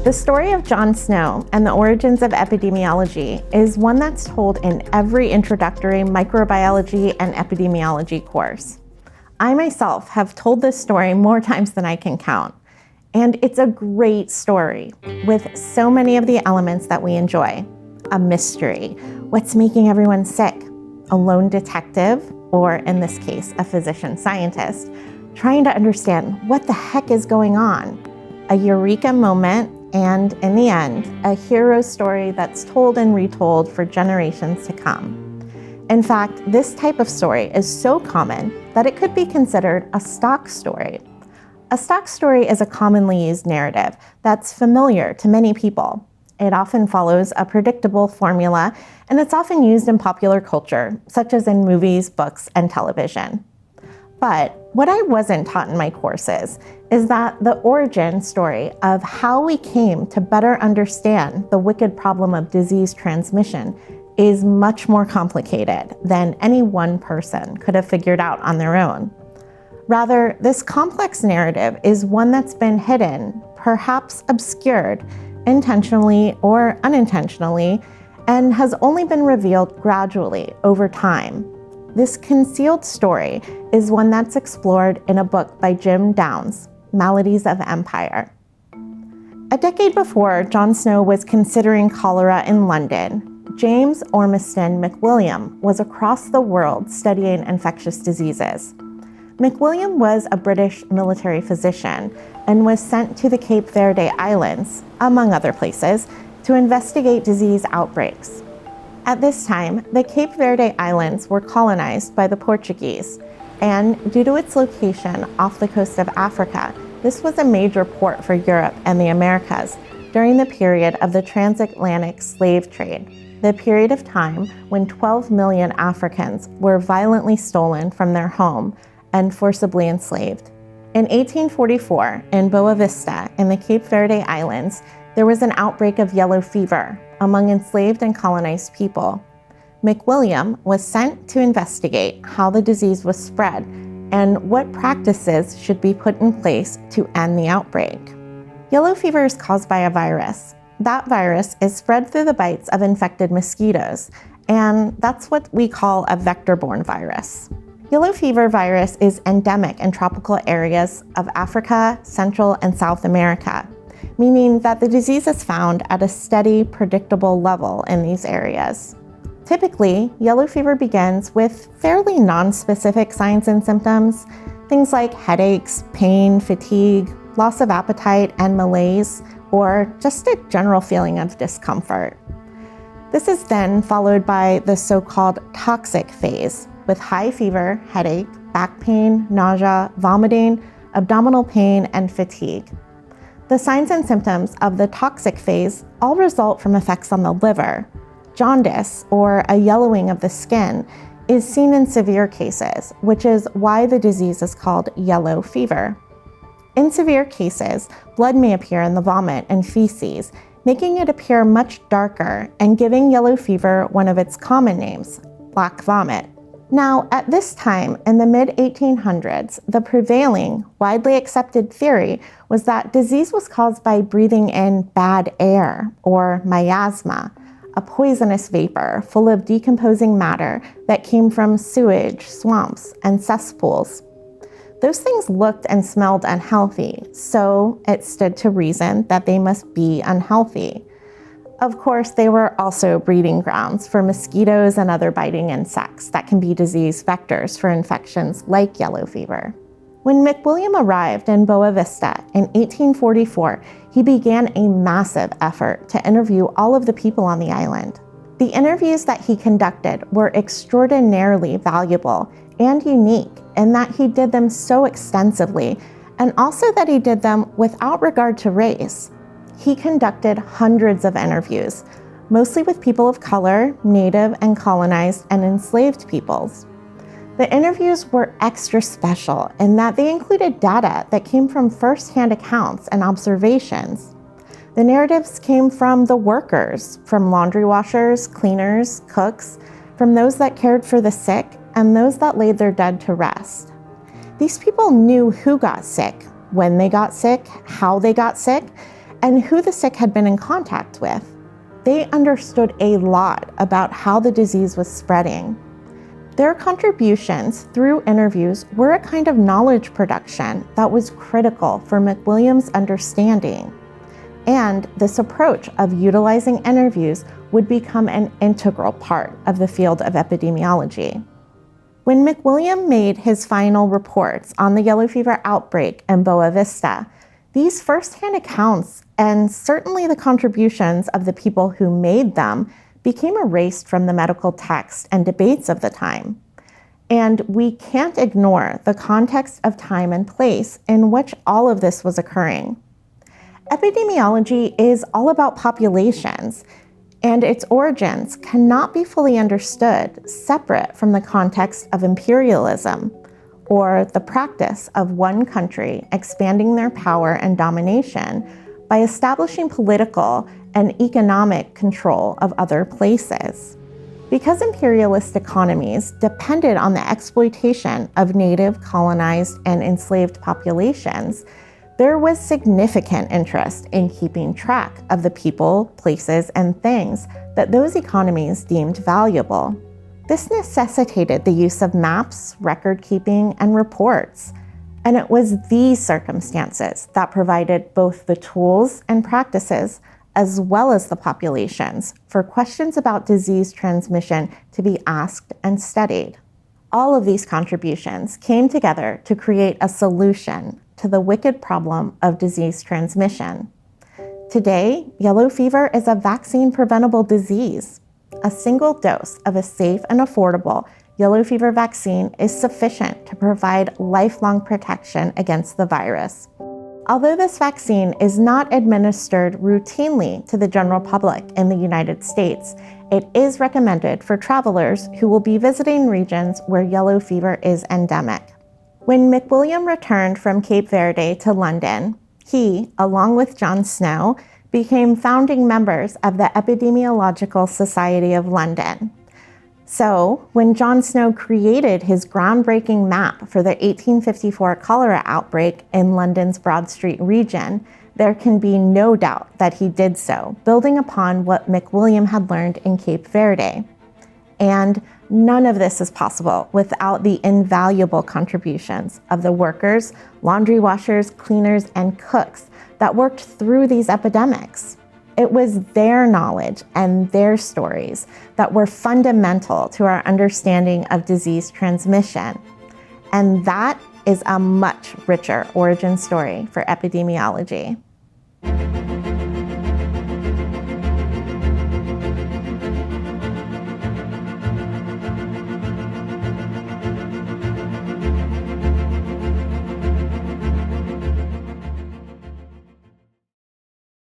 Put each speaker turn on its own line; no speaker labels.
The story of John Snow and the origins of epidemiology is one that's told in every introductory microbiology and epidemiology course. I myself have told this story more times than I can count, and it's a great story with so many of the elements that we enjoy. A mystery, what's making everyone sick, a lone detective, or in this case, a physician scientist, trying to understand what the heck is going on, a eureka moment, and in the end, a hero story that's told and retold for generations to come. In fact, this type of story is so common that it could be considered a stock story. A stock story is a commonly used narrative that's familiar to many people. It often follows a predictable formula, and it's often used in popular culture, such as in movies, books, and television. But what I wasn't taught in my courses is that the origin story of how we came to better understand the wicked problem of disease transmission is much more complicated than any one person could have figured out on their own. Rather, this complex narrative is one that's been hidden, perhaps obscured, intentionally or unintentionally, and has only been revealed gradually over time. This concealed story is one that's explored in a book by Jim Downs, Maladies of Empire. A decade before John Snow was considering cholera in London, James Ormiston McWilliam was across the world studying infectious diseases. McWilliam was a British military physician and was sent to the Cape Verde Islands, among other places, to investigate disease outbreaks. At this time, the Cape Verde Islands were colonized by the Portuguese, and due to its location off the coast of Africa, this was a major port for Europe and the Americas during the period of the transatlantic slave trade, the period of time when 12 million Africans were violently stolen from their home and forcibly enslaved. In 1844, in Boa Vista, in the Cape Verde Islands, there was an outbreak of yellow fever among enslaved and colonized people. McWilliam was sent to investigate how the disease was spread and what practices should be put in place to end the outbreak. Yellow fever is caused by a virus. That virus is spread through the bites of infected mosquitoes, and that's what we call a vector-borne virus. Yellow fever virus is endemic in tropical areas of Africa, Central, and South America, meaning that the disease is found at a steady, predictable level in these areas. Typically, yellow fever begins with fairly nonspecific signs and symptoms, things like headaches, pain, fatigue, loss of appetite, and malaise, or just a general feeling of discomfort. This is then followed by the so-called toxic phase, with high fever, headache, back pain, nausea, vomiting, abdominal pain, and fatigue. The signs and symptoms of the toxic phase all result from effects on the liver. Jaundice, or a yellowing of the skin, is seen in severe cases, which is why the disease is called yellow fever. In severe cases, blood may appear in the vomit and feces, making it appear much darker and giving yellow fever one of its common names, black vomit. Now, at this time, in the mid-1800s, the prevailing, widely accepted theory was that disease was caused by breathing in bad air, or miasma, a poisonous vapor full of decomposing matter that came from sewage, swamps, and cesspools. Those things looked and smelled unhealthy, so it stood to reason that they must be unhealthy. Of course, they were also breeding grounds for mosquitoes and other biting insects that can be disease vectors for infections like yellow fever. When McWilliam arrived in Boa Vista in 1844, he began a massive effort to interview all of the people on the island. The interviews that he conducted were extraordinarily valuable and unique in that he did them so extensively, and also that he did them without regard to race. He conducted hundreds of interviews, mostly with people of color, native and colonized and enslaved peoples. The interviews were extra special in that they included data that came from first-hand accounts and observations. The narratives came from the workers, from laundry washers, cleaners, cooks, from those that cared for the sick, and those that laid their dead to rest. These people knew who got sick, when they got sick, how they got sick, and who the sick had been in contact with. They understood a lot about how the disease was spreading. Their contributions through interviews were a kind of knowledge production that was critical for McWilliam's understanding. And this approach of utilizing interviews would become an integral part of the field of epidemiology. When McWilliam made his final reports on the yellow fever outbreak in Boa Vista, these firsthand accounts, and certainly the contributions of the people who made them, became erased from the medical text and debates of the time. And we can't ignore the context of time and place in which all of this was occurring. Epidemiology is all about populations, and its origins cannot be fully understood separate from the context of imperialism, or the practice of one country expanding their power and domination by establishing political and economic control of other places. Because imperialist economies depended on the exploitation of native, colonized, and enslaved populations, there was significant interest in keeping track of the people, places, and things that those economies deemed valuable. This necessitated the use of maps, record keeping, and reports. And it was these circumstances that provided both the tools and practices, as well as the populations, for questions about disease transmission to be asked and studied. All of these contributions came together to create a solution to the wicked problem of disease transmission. Today, yellow fever is a vaccine-preventable disease. A single dose of a safe and affordable yellow fever vaccine is sufficient to provide lifelong protection against the virus. Although this vaccine is not administered routinely to the general public in the United States, it is recommended for travelers who will be visiting regions where yellow fever is endemic. When McWilliam returned from Cape Verde to London, he, along with John Snow, became founding members of the Epidemiological Society of London. So, when John Snow created his groundbreaking map for the 1854 cholera outbreak in London's Broad Street region, there can be no doubt that he did so, building upon what McWilliam had learned in Cape Verde. And none of this is possible without the invaluable contributions of the workers, laundry washers, cleaners, and cooks that worked through these epidemics. It was their knowledge and their stories that were fundamental to our understanding of disease transmission. And that is a much richer origin story for epidemiology.